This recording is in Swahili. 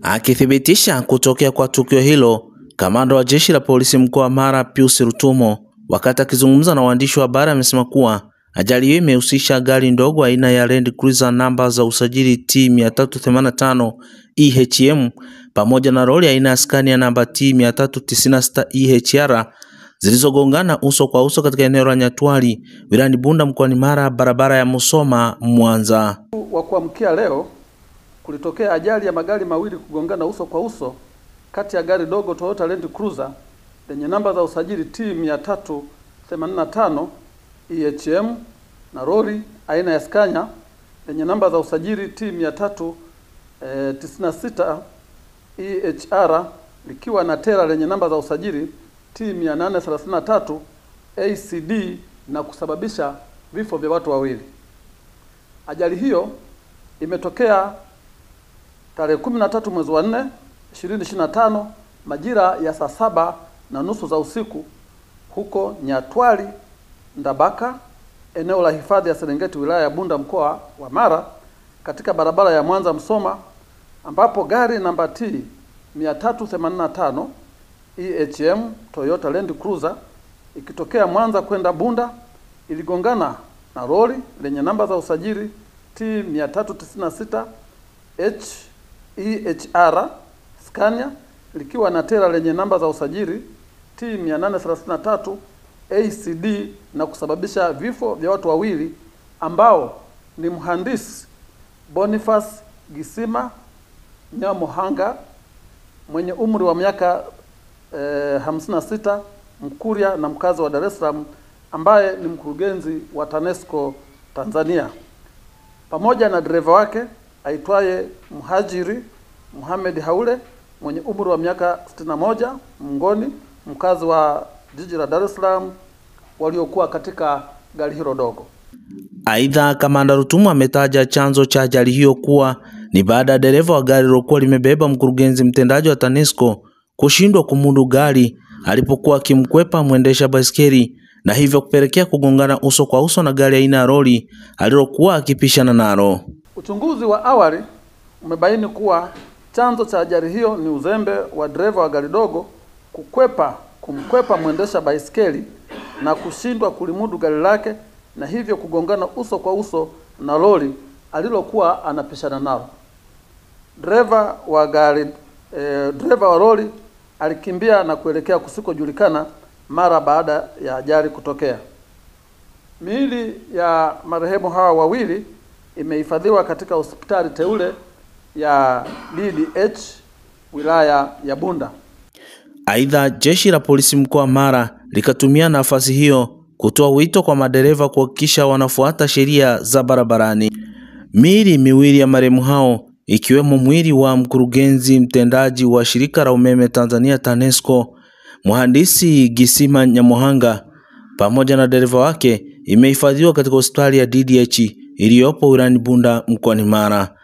Akithibitisha kutokea kwa tukio hilo, kamanda wa jeshi la polisi mkoa wa Mara Pius Rutumo, wakati akizungumza na waandishi wa habari, amesema kuwa ajali hiyo imehusisha gari ndogo aina ya Land Cruiser namba za usajili T 385 EHM pamoja na lori aina ya Scania namba T 396 EHR zilizogongana uso kwa uso katika eneo la Nyatwali, wilayani Bunda mkoani Mara, barabara ya Musoma Mwanza. Wa kuamkia leo kulitokea ajali ya magari mawili kugongana uso kwa uso kati ya gari dogo Toyota Land Cruiser lenye namba za usajili T 385 EHM na lori aina ya Scania lenye namba za usajili T 396 EHR likiwa na tela lenye namba za usajili T 833 ACD na kusababisha vifo vya watu wawili. Ajali hiyo imetokea tarehe 13 mwezi wa 4 2025 majira ya saa 7:30 za usiku huko Nyatwali Ndabaka, eneo la hifadhi ya Serengeti, wilaya ya Bunda, mkoa wa Mara, katika barabara ya Mwanza Msoma, ambapo gari namba T 385 EHM Toyota Land Cruiser ikitokea Mwanza kwenda Bunda iligongana na lori lenye namba za usajili T 396 EHR Scania likiwa na tela lenye namba za usajili T 833 ACD na kusababisha vifo vya watu wawili ambao ni mhandisi Boniface Gisima Nyamohanga mwenye umri wa miaka 56, Mkuria na mkazi wa Dar es Salaam, ambaye ni mkurugenzi wa TANESCO Tanzania, pamoja na dereva wake aitwaye Mhajiri Muhammad Haule mwenye umri wa miaka 61, Mngoni, mkazi wa jiji la Dar es Salaam, waliokuwa katika gari hilo dogo. Aidha, kamanda Rutumo ametaja chanzo cha ajali hiyo kuwa ni baada ya dereva wa gari lilokuwa limebeba mkurugenzi mtendaji wa TANESCO kushindwa kumudu gari alipokuwa akimkwepa mwendesha baiskeli na hivyo kupelekea kugongana uso kwa uso na gari aina ya lori alilokuwa akipishana nalo. Uchunguzi wa awali umebaini kuwa chanzo cha ajali hiyo ni uzembe wa dereva wa gari dogo kumkwepa mwendesha baiskeli na kushindwa kulimudu gari lake na hivyo kugongana uso kwa uso na lori alilokuwa anapishana nalo. Dereva wa lori alikimbia na kuelekea kusikojulikana mara baada ya ajali kutokea. Miili ya marehemu hawa wawili imehifadhiwa katika hospitali teule ya DDH wilaya ya Bunda. Aidha, jeshi la polisi mkoa wa Mara likatumia nafasi hiyo kutoa wito kwa madereva kuhakikisha wanafuata sheria za barabarani. Miili miwili ya marehemu hao, ikiwemo mwili wa mkurugenzi mtendaji wa shirika la umeme Tanzania TANESCO, mhandisi Gisima Nyamohanga, pamoja na dereva wake, imehifadhiwa katika hospitali ya DDH iliyopo wilayani Bunda mkoani Mara.